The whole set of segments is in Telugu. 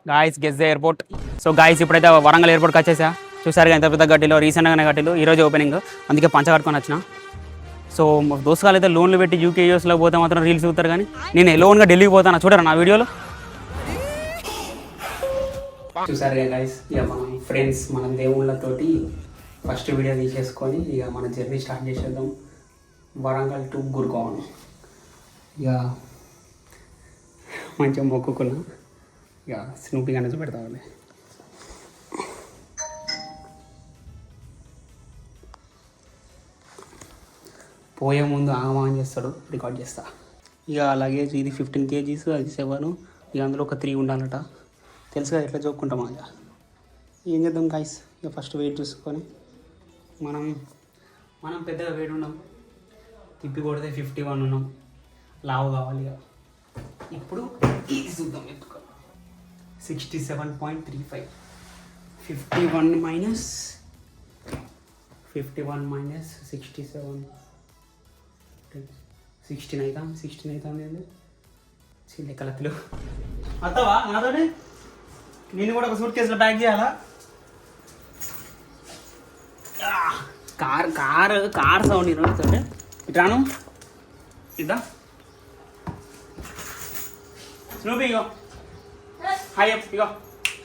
Guys guess the airport. So guys ఇప్పుడైతే వరంగల్ ఎయిర్పోర్ట్కి వచ్చేసా. చూసారుగా ఎంత పెద్ద గట్టిలో రీసెంట్గానే గట్టిలు ఈరోజు ఓపెనింగ్, అందుకే పంచ కట్టుకొని వచ్చిన. సో దోస్తుగాలు అయితే లోన్లు పెట్టి యూకే యూఎస్లో పోతే మాత్రం రీల్స్ చూస్తారు, కానీ నేను లోన్గా ఢిల్లీకి పోతాను. చూడరా నా వీడియోలో. చూసారుగా గాయస్, ఇక మన ఫ్రెండ్స్ మన దేవుళ్ళతోటి ఫస్ట్ వీడియో తీసేసుకొని ఇక మన జర్నీ స్టార్ట్ చేసేద్దాం. వరంగల్ టు గుర్గాన్. ఇక మంచిగా మొక్కుకున్నా, ఇక స్నూపీ అనేది పెడతావాలి. పోయే ముందు ఆగమాన్ చేస్తాడు, రికార్డ్ చేస్తా. ఇక లగేజ్ ఇది 15 kgs, అది 7, ఇక అందులో ఒక 3 ఉండాలట. తెలుసు కదా ఎట్లా చూపుకుంటాం. అలా ఏం చేద్దాం గాయస్, ఇక ఫస్ట్ వెయిట్ చూసుకొని మనం పెద్దగా వెయిట్ ఉన్నాం, తిప్పి కొడితే 51 ఉన్నాం, లావు కావాలి. ఇక ఇప్పుడు ఇది చూద్దాం. ఎక్కువ 67.35, 51 మైనస్ 67, 16 అవుతుంది. లెక్కలెక్కలు అత్తవా నాతోటి, నేను కూడా ఒక సూట్ కేసులో ప్యాక్ చేయాలా. కార్ సౌండ్ ఈరోజు ఇట్లాను ఇద్దా. స్నూపీ ఇగో హాయ్, ఇగో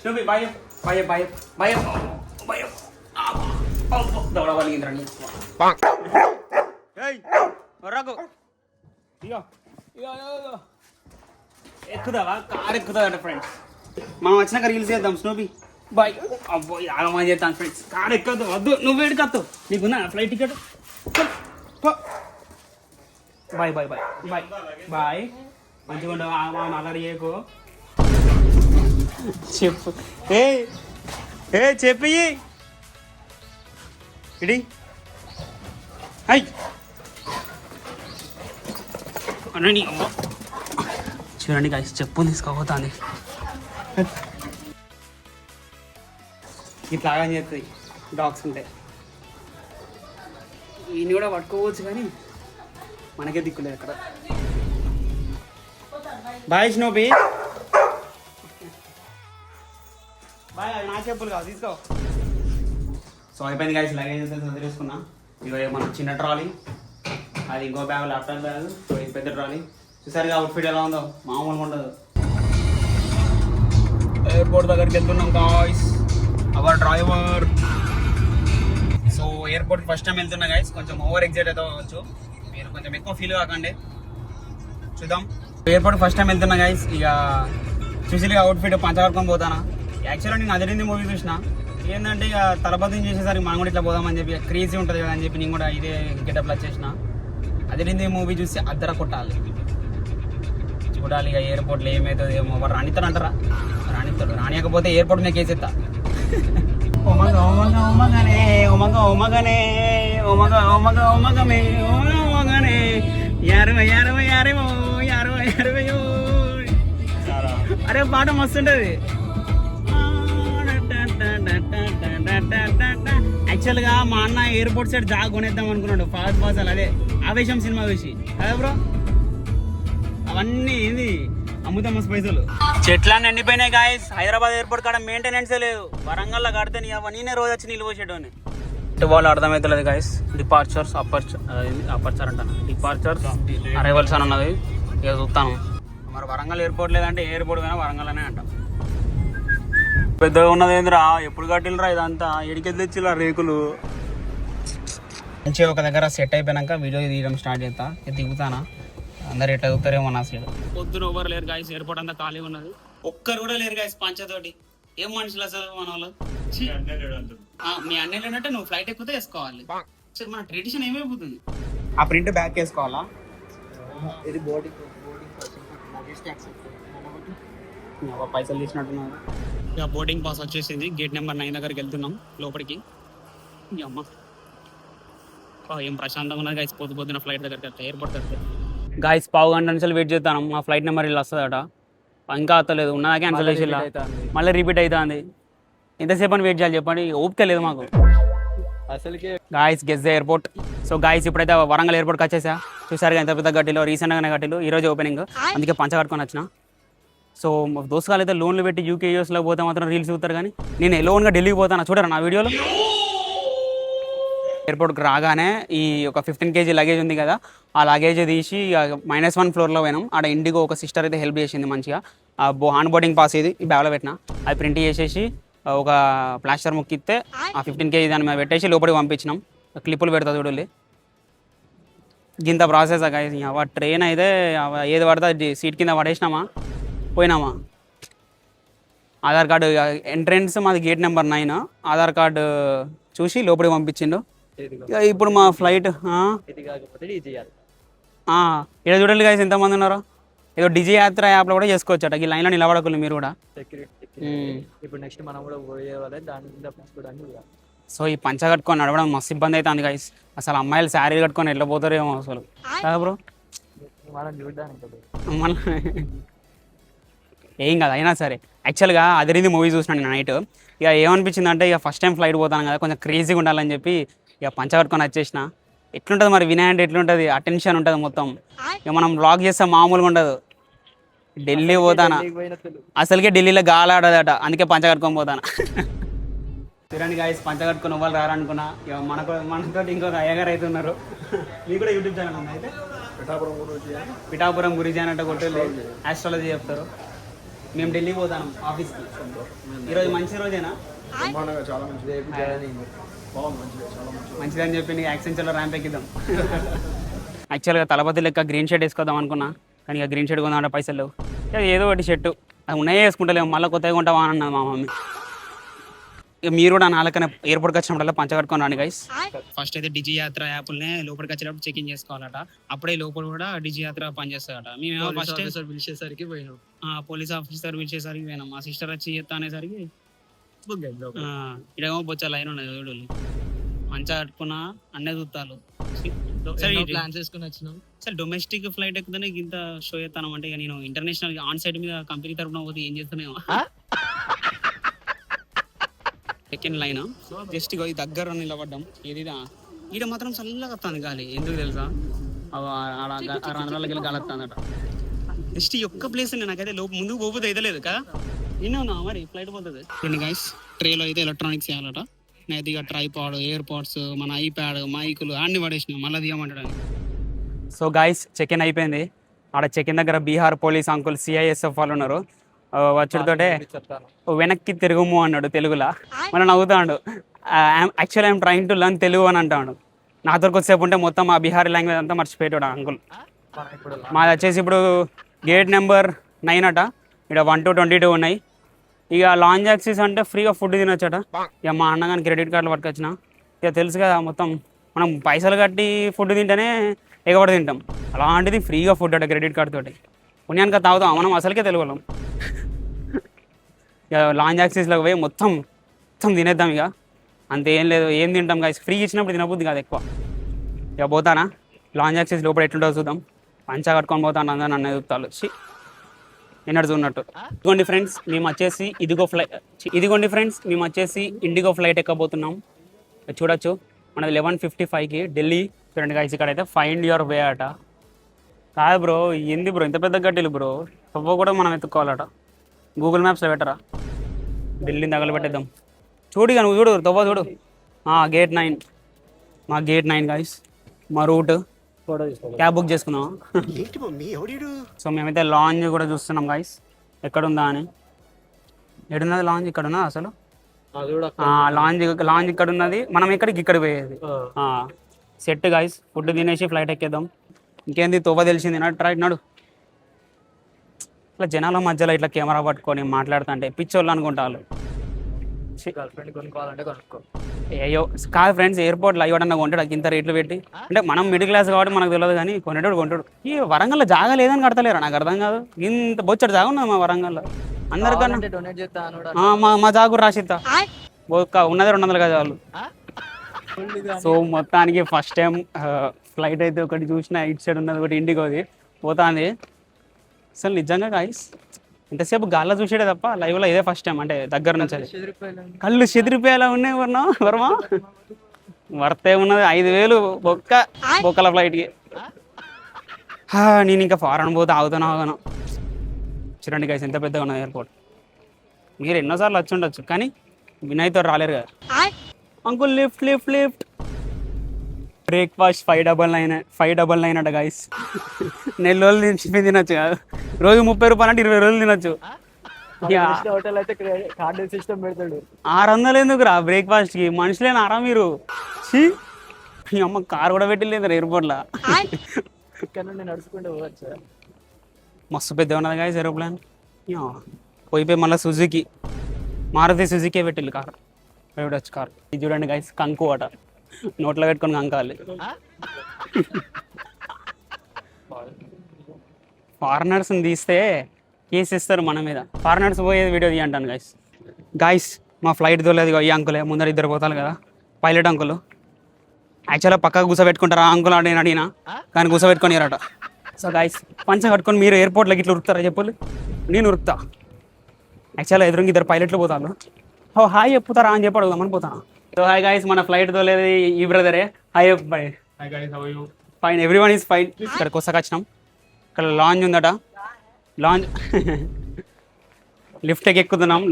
Snoopy bye bye bye bye bye. దౌడ వాళ్ళకి రాకు. ఇగో ఇగో ఎక్కుదావా, కార్ ఎక్కుతుందట ఫ్రెండ్స్. మనం వచ్చినాక రీల్స్ చేద్దాం. Snoopy bye. అబ్బో ఆగమా చేద్దాం ఫ్రెండ్స్. కార్ ఎక్కద్దు, వద్దు, నువ్వు ఎడుకత్తు, నీకున్నా flight ticket. Bye bye bye bye bye. మంచిగా ఉండవు, అలరి చేయకు. చెప్పు ఏ చెప్పి ఇడి హై అనండి. చూడండి గాయస్, చెప్పు తీసుకోపోతుంది, ఇట్లాగా చేస్తుంది డాగ్స్ ఉంటాయి. ఈయన కూడా పట్టుకోవచ్చు, కానీ మనకే దిక్కులేదు అక్కడ. Boy Snoopy boy. అవి నా చెప్పులు కాదు, తీసుకో. సో అయిపోయింది గాయస్, లగేజ్ తీసుకున్నా. ఇక మన చిన్న ట్రాలీ, అది ఇంకో బ్యాగ్, ల్యాప్టాప్ బ్యాగ్, ఇది పెద్ద ట్రాలీ. చూసారుగా అవుట్ఫిట్ ఎలా ఉందో, మామూలుగా ఉండదు. ఎయిర్పోర్ట్ దగ్గరికి వెళ్తున్నాం గాయస్, అవర్ డ్రైవర్. సో ఎయిర్పోర్ట్కి ఫస్ట్ టైం వెళ్తున్నా గాయస్, కొంచెం ఓవర్ ఎగ్జైట్ అయితే అవ్వచ్చు, మీరు కొంచెం ఎక్కువ ఫీల్ కాకండి. చూద్దాం. ఎయిర్పోర్ట్ ఫస్ట్ టైం వెళ్తున్నా గైస్. ఇక చూసిగా అవుట్ఫిట్ పంచకట్టుకొని పోతానా. యాక్చువల్గా నేను అదిరింది మూవీ చూసిన, ఏంటంటే ఇక తలపతిని చేసేసరికి మనం కూడా ఇట్లా పోదామని చెప్పి, క్రేజీ ఉంటుంది కదా అని చెప్పి నేను కూడా ఇదే గెటప్లో వచ్చేసిన. అదిరింది మూవీ చూసి అద్దర కొట్టాలి, చూడాలి ఇక ఎయిర్పోర్ట్లో ఏమవుతుంది ఏమో. రాణిస్తాడు అంటారా, రాణిస్తాడు. రానియకపోతే ఎయిర్పోర్ట్ మీద కేసేస్తా. ఓమగా ఓమగా ఓమగానే ఓమగా ఓమగానే ఓమగా ఓమగా ఓమగమే ఓమగానే యారవ యారవ యారవో యారవ యారవయో. అరే పాట మస్తుంటది. యాక్చువల్గా మా అన్న ఎయిర్పోర్ట్ సైడ్ జాగ్ కొనేద్దాం అనుకున్నాడు, ఫాస్ట్ ఫాస్ట్. అదే ఆవేశం సినిమా చూసి అదే బ్రో. అవన్నీ ఇది అమ్ముతాం పైసలు. చెట్లన్నీ ఎండిపోయినాయి గాయస్. హైదరాబాద్ ఎయిర్పోర్ట్ కాడ మెయింటెనెన్సే లేదు. వరంగల్లో కడితే అవన్నీ రోజు వచ్చి నిల్వ వచ్చేటోని. వాళ్ళు అర్థమవుతలేదు గాయస్. డిపార్చర్స్ అపర్చర్ అంటాను, డిపార్చర్స్ అరైవల్స్ అని ఉన్నది. ఇక చూస్తాను మరి. వరంగల్ ఎయిర్పోర్ట్ లేదంటే ఎయిర్పోర్ట్ కానీ వరంగల్ అనే అంటాం. పెద్దగా ఉన్నది ఏందిరా, ఎప్పుడు కట్టిలరా ఇదంతా, ఎడికెళ్ళి తెచ్చిరా రేకులు. మంచిగా ఒక దగ్గర సెట్ అయిపోయినాక వీడియో తీయడం స్టార్ట్ చేస్తా. దిగుతానా, అందరు ఎట్లా దిగుతారేమో నా సైడ్. పొద్దున ఎవరు లేరు గాయస్, ఎయిర్పోర్ట్ అంతా ఖాళీ ఉన్నది. ఒక్కరు కూడా లేరు గాయస్ పంచతోటి. ఏం మనుషులు అసలు మన వాళ్ళు. మీ అన్నయ్యలు అంటే నువ్వు ఫ్లైట్ ఎక్కుతే వేసుకోవాలి. మన ట్రెడిషన్ ఏమైపోతుంది. ఆ ప్రింట్ బ్యాక్ వేసుకోవాలా. ఇది పైసలు తీసినట్టున్నారు. ఇక బోర్డింగ్ పాస్ వచ్చేసింది. గేట్ నెంబర్ 9 దగ్గరికి వెళ్తున్నాం లోపలికి. అమ్మ ఏం ప్రశాంతంగా ఉన్నది గాయస్. పొద్దున ఫ్లైట్ దగ్గరికి ఎయిర్పోర్ట్ దగ్గర గాయస్ పావు గంట నుంచి వెయిట్ చేస్తాను. మా ఫ్లైట్ నెంబర్ ఇలా వస్తుందట, ఇంకా వస్తలేదు. ఉన్నదా క్యాన్సిల్ చేసి మళ్ళీ రిపీట్ అవుతుంది. ఎంతసేపు అని వెయిట్ చేయాలి చెప్పండి, ఓపిక లేదు మాకు అసలుకే. Guys guess the airport. So guys ఇప్పుడైతే వరంగల్ ఎయిర్పోర్ట్కి వచ్చేసా. చూసారుగా ఎంత పెద్ద గట్టిలో రీసెంట్గానే గట్టిలు ఈరోజు ఓపెనింగ్, అందుకే పంచ కట్టుకొని వచ్చిన. సో దోస్తుగాలు అయితే లోన్లు పెట్టి యూకే యూఎస్లో పోతే మాత్రం రీల్స్ చూస్తారు, కానీ నేను లోన్గా ఢిల్లీకి పోతాను చూడరా నా వీడియోలో. ఎయిర్పోర్ట్కి రాగానే ఈ ఒక 15 kg లగేజ్ ఉంది కదా, ఆ లగేజ్ తీసి -1 ఫ్లోర్లో పోయినాం. ఆడ ఇండిగో ఒక సిస్టర్ అయితే హెల్ప్ చేసింది మంచిగా. హ్యాండ్ బోర్డింగ్ పాస్ ఇది ఈ బ్యాగ్లో పెట్టిన, అది ప్రింట్ చేసేసి ఒక ప్లాస్టర్ ముక్కిస్తే ఆ 15 kg దాని మీద పెట్టేసి లోపలికి పంపించినాం. క్లిప్పులు పెడతా చూడాలి, ఇంత ప్రాసెస్ అవ ట్రైన్ అయితే ఏది పడితే సీట్ కింద పడేసినామా పోయినామా. ఆధార్ కార్డు ఎంట్రెన్స్ మాది గేట్ నెంబర్ 9, ఆధార్ కార్డు చూసి లోపలికి పంపించిండు. ఇప్పుడు మా ఫ్లైట్ ఇక్కడ చూడండి గైస్ ఎంతమంది ఉన్నారో. ఏదో డిజి యాత్ర యాప్లో కూడా చేసుకోవచ్చు అట, ఈ లైన్లో నిలబడకూడదు మీరు కూడా. ఇప్పుడు నెక్స్ట్ మనం కూడా పోయే వాళ్ళే దాని కింద తీసుకోవడానికి. సో ఈ పంచ కట్టుకొని నడవడం మస్తు ఇబ్బంది అవుతుంది గైస్. అసలు అమ్మాయిలు శారీ కట్టుకొని ఎట్లా పోతారేమో అసలు కదా బ్రో. మనం చూడడానికి మళ్ళీ ఏం కాదు, అయినా సరే యాక్చువల్గా అదిరింది మూవీ చూసినాను నేను నైట్. ఇక ఏమనిపించింది అంటే ఇక ఫస్ట్ టైం ఫ్లైట్ పోతాను కదా, కొంచెం క్రేజీగా ఉండాలని చెప్పి ఇక పంచ కట్టుకొని వచ్చేసిన. ఎట్లుంటుంది మరి వినయ్ అంటే ఎట్లుంటుంది, అటెన్షన్ ఉంటుంది మొత్తం. ఇక మనం బ్లాగ్ చేస్తే మామూలుగా ఉండదు. ఢిల్లీ పోతానా అసలుకే ఢిల్లీలో గాలి ఆడదట, అందుకే పంచ కట్టుకొని పోతాను. చూడండి గాయస్, పంచ కట్టుకొని వాళ్ళు రారనుకున్నా. ఇక మనతో ఇంకొక అయ్యగారు అయితే ఉన్నారు. మీకు కూడా యూట్యూబ్ ఛానల్ ఉంది అయితే, పిఠాపురం గురించి అన్నట్టు కొట్టేళ్ళు ఆస్ట్రాలజీ చెప్తారు. మేము ఢిల్లీకి పోతాను ఆఫీస్కి. ఈరోజు మంచి రోజేనా? మంచిదని చెప్పి నీకు యాక్సెంచర్లో ర్యాంప్ ఎక్కిద్దాం. యాక్చువల్గా తలపతి లెక్క గ్రీన్ షర్ట్ వేసుకొద్దాం అనుకున్నా, కానీ ఇక గ్రీన్ షర్ట్ కొందామంటే పైసలు లేవు. ఏదో ఒకటి షర్టు అది ఉన్నాయే వేసుకుంటలేము, మళ్ళీ కొత్తగా కొంటావా అని అన్నది మా మమ్మీ. ఇక మీరు కూడా నాలుకనే ఎయిర్పోర్ట్కి వచ్చినప్పుడల్లా పంచ కట్టుకొని రండి గైస్. ఫస్ట్ అయితే డిజి యాత్ర యాప్నే లోపలికి వచ్చేటప్పుడు చెక్-ఇన్ చేసుకోవాలట, అప్పుడే లోపల కూడా డిజి యాత్ర పనిచేస్తాడట. మేము ఫస్ట్ పిలిచేసరికి పోయినాం, పోలీస్ ఆఫీసర్ పిలిచేసరికి పోయినాం. మా సిస్టర్ వచ్చి చేస్తా అనేసరికి ఇడేమో బొచ్చా లైన్ ఉన్నది చూడు, మంచిగా కట్టుకున్నా అన్నీ చూస్తాను. ప్లాన్ చేసుకుని వచ్చినాం. సరే డొమెస్టిక్ ఫ్లైట్ ఎక్కుతేనే ఇంత షో చేస్తాను అంటే, ఇక నేను ఇంటర్నేషనల్ ఆన్ సైడ్ మీద కంపెనీ తరఫున పోతే ఏం చేస్తున్నామో. సెకండ్ లైన్ జస్ట్ ఇక దగ్గర నిలబడ్డాం. ఏదిదా ఈడ మాత్రం చల్లగా వస్తుంది గాలి, ఎందుకు తెలుసా? రంధ్రాలకి వెళ్ళి గాలి వస్తుందట. జస్ట్ ఈ ఒక్క ప్లేస్ నాకైతే ముందుకు పోతే అయితే లేదు కదా, నిన్న మరి ఫ్లైట్ పోతుంది. రెండు గైస్ ట్రేలో అయితే ఎలక్ట్రానిక్స్ వేయాలట. నేనైతే ఇక ట్రైపాడ్, ఎయిర్పాడ్స్, మన ఐప్యాడ్, మైకులు అన్ని పడేసినాం, మళ్ళీ తీయమంటాడు. సో గైస్ చెక్-ఇన్ అయిపోయింది. ఆడ చెక్-ఇన్ దగ్గర బీహార్ పోలీస్ అంకుల్ సిఐఎస్ఎఫ్ వాళ్ళు ఉన్నారు. వచ్చుడితోటే వెనక్కి తిరుగుము అన్నాడు తెలుగులో. మనం నవ్వుతాడు. Actually I'm trying to learn Telugu అని అంటాడు. నాతో కొద్దిసేపు ఉంటే మొత్తం ఆ బీహారీ లాంగ్వేజ్ అంతా మర్చిపోయాడు అంకుల్. మాది వచ్చేసి ఇప్పుడు గేట్ నెంబర్ 9 అట. ఇక్కడ 1 to 22 ఉన్నాయి. ఇక లాంజ్ యాక్సిస్ అంటే ఫ్రీగా ఫుడ్ తినొచ్చట. ఇక మా అన్నగాని క్రెడిట్ కార్డులు పట్టుకొచ్చిన. ఇక తెలుసు కదా మొత్తం మనం పైసలు కట్టి ఫుడ్ తింటేనే ఎగబడి తింటాం, అలాంటిది ఫ్రీగా ఫుడ్ అట క్రెడిట్ కార్డు తోటి. పుణ్యానికి తాగుతాం మనం, అసలుకే తెలుగులం. ఇక లాంజ్ యాక్సిస్లోకి పోయి మొత్తం తినేద్దాం. ఇక అంతేం లేదు, ఏం తింటాం గాయస్, ఫ్రీ ఇచ్చినప్పుడు తినబుద్ది కాదు ఎక్కువ. ఇక పోతానా లాంజ్ యాక్సిస్ లోపల ఎట్లుంటుందో చూద్దాం. పంచా కట్టుకొని పోతాను అందరూ నన్ను ఎదుగుతారు ఎన్నడు చూన్నట్టు. ఇదిగోండి ఫ్రెండ్స్ మేము వచ్చేసి మేము వచ్చేసి ఇండిగో ఫ్లైట్ ఎక్కబోతున్నాం. చూడొచ్చు మనది 11:55కి ఢిల్లీ. చూడండి గాయస్ ఇక్కడ అయితే ఫైండ్ యువర్ వే అట. కాదు బ్రో, ఏంది బ్రో ఇంత పెద్ద గడ్డలు బ్రో, తవ్వ కూడా మనం ఎత్తుకోవాలట. గూగుల్ మ్యాప్స్లో పెట్టరా, ఢిల్లీని తగలబెట్టేద్దాం. చూడు ఇక నువ్వు చూడు, తవ్వ చూడు. గేట్ 9, మా గేట్ 9 గాయస్, మా రూట్. క్యాబ్ బుక్ చేసుకున్నాం. సో మేమైతే లాంజ్ కూడా చూస్తున్నాం గాయస్, ఎక్కడుందా అని. ఎక్కడున్నది లాంజ్? ఇక్కడ ఉన్నది అసలు లాంజ్ ఇక్కడ ఉన్నది. మనం ఇక్కడ పోయేది సెట్ గాయస్. ఫుడ్ తినేసి ఫ్లైట్ ఎక్కేద్దాం. ఇంకేంది తోవ తెలిసింది నడు. ఇట్లా జనాల మధ్యలో ఇట్లా కెమెరా పట్టుకొని మాట్లాడుతుంటే పిచ్చోళ్ళు అనుకుంటారు. అయ్యో కాదు ఫ్రెండ్స్, ఎయిర్పోర్ట్లో ఎవడన్నా కొంటాడు ఇంత రేట్లు పెట్టి. అంటే మనం మిడిల్ క్లాస్ కాబట్టి మనకు తెలియదు, కానీ కొనేటోడు కొంటాడు. ఈ వరంగల్లో జాగా లేదని కడతలేరా, నాకు అర్థం కాదు. ఇంత బొచ్చడు జాగా ఉన్నది మా వరంగల్లో అందరికన్నా. మా జాగు రాసిద్దా ఉన్నదే 200 గజాలు. సో మొత్తానికి ఫస్ట్ టైం ఫ్లైట్ అయితే ఒకటి చూసిన, ఇటు సైడ్ ఉన్నది ఒకటి ఇండిగోది పోతుంది. అసలు నిజంగా గాయస్ ఇంతసేపు గాల్లో చూసేదే తప్ప లైవ్లో ఇదే ఫస్ట్ టైం. అంటే దగ్గర నుంచి కళ్ళు చెదిరిపోయేలా ఉన్నాయి వర్మ. వర్తే ఉన్నది 5,000 బొక్కల ఫ్లైట్కి. నేను ఇంకా ఫారెన్ పోతే ఆగుతాను. చూడండి గైస్ ఎంత పెద్దగా ఉన్నది ఎయిర్పోర్ట్. మీరు ఎన్నోసార్లు వచ్చి ఉండొచ్చు కానీ వినయ్తో రాలేరు కదా. Uncle lift lift lift. Breakfast 599 అట గైస్. నెల రోజులు తినొచ్చు కాదు, రోజు 30 రూపాయలు అంటే 20 రోజులు తినొచ్చు. హోటల్ అయితే కార్డు సిస్టమ్ పెడతాడు. 600 ఎందుకు రా బ్రేక్ఫాస్ట్కి? మనుషులేనారా మీరు? మీ అమ్మ కార్ కూడా పెట్టలేదు ఎయిర్పోర్ట్లో. ఇక్కడ నుండి నడుచుకుంటూ పోవచ్చు. మస్తు పెద్ద ఉన్నది గైస్ ఏరోప్లేన్. పోయిపోయి మళ్ళీ సుజుకి, మారుతి సుజుకే పెట్టిల్లు కార్, ప్రైవేట్ వచ్చి కార్. ఇది చూడండి గైస్ కంకు అట, నోట్లో పెట్టుకొని కంకాలి. ఫారినర్స్ని తీస్తే కేసు ఇస్తారు మన మీద. ఫారినర్స్ పోయేది వీడియో తీయంటాను గైస్. గైస్ మా ఫ్లైట్ తోలేదు ఈ అంకులే, ముందర 2 పోతారు కదా పైలట్ అంకులు. యాక్చువల్గా పక్కకు కూర్చోబెట్టుకుంటారా అంకుల్ అని నేను అడిగినా, కానీ కూర్చోబెట్టుకొని. సో గైస్ పంచ కట్టుకొని మీరు ఎయిర్పోర్ట్లోకి ఇట్లా ఉరుకుతారా చెప్పు? నేను ఉరుకుతా. యాక్చువల్గా ఎదురుగా 2 పైలట్లు పోతాను. ఓ హాయ్ చెప్పుతారా అని చెప్పి అడుగుదామని పోతాను. సో హాయ్ గైస్, మన ఫ్లైట్ తోలేదు ఈ బ్రదరే. Hi bye. Hi guys, how are you? Fine, everyone is fine. ఇక్కడ కొత్తగా వచ్చినాం, ఇక్కడ లాంజ్ ఉందట. లాంజ్ లిఫ్ట్ ఎక్కుతున్నాం,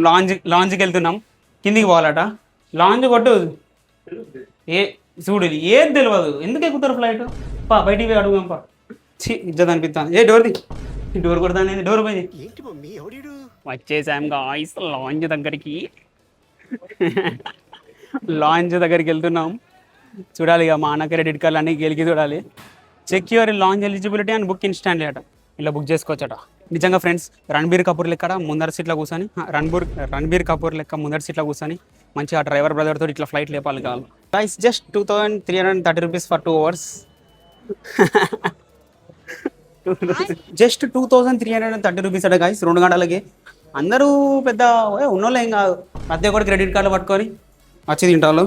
లాంజ్కి వెళ్తున్నాం, కిందికి పోవాలట. లాంజ్ కొట్టు ఏ చూడు, ఏది తెలియదు ఎందుకు ఎక్కుతారు ఫ్లైట్. బయటికి పోయి అడుగుదాం పా. ఇజ్జత్ అనిపిస్తాను. డోర్ కొడతాను, డోర్ పోయి వచ్చేసాం గాయ్స్ లాంజ్ దగ్గరికి. లాంజ్ దగ్గరికి వెళ్తున్నాం. చూడాలి ఇక మా అన్న క్రెడిట్ కార్డులు అన్నీ గెలికి చూడాలి. Check your lounge eligibility and book instantly అట. ఇలా బుక్ చేసుకోవచ్చట. నిజంగా ఫ్రెండ్స్ రణబీర్ కపూర్ లెక్క ముందర సీట్లో కూర్చొని, రణబీర్ కపూర్ లెక్క ముందర సీట్లో కూర్చొని మంచిగా డ్రైవర్ బ్రదర్ తోటి ఇట్లా ఫ్లైట్ లేపాలి కావాలి. Guys just 2330 rupees for 2 hours. Just 2330 rupees అట గైస్ 2 గంటలకి. అందరూ పెద్ద ఉన్నోళ్ళు ఏం కాదు, ప్రతి ఒక్కటి క్రెడిట్ కార్డులు పట్టుకొని వచ్చి తింటారు.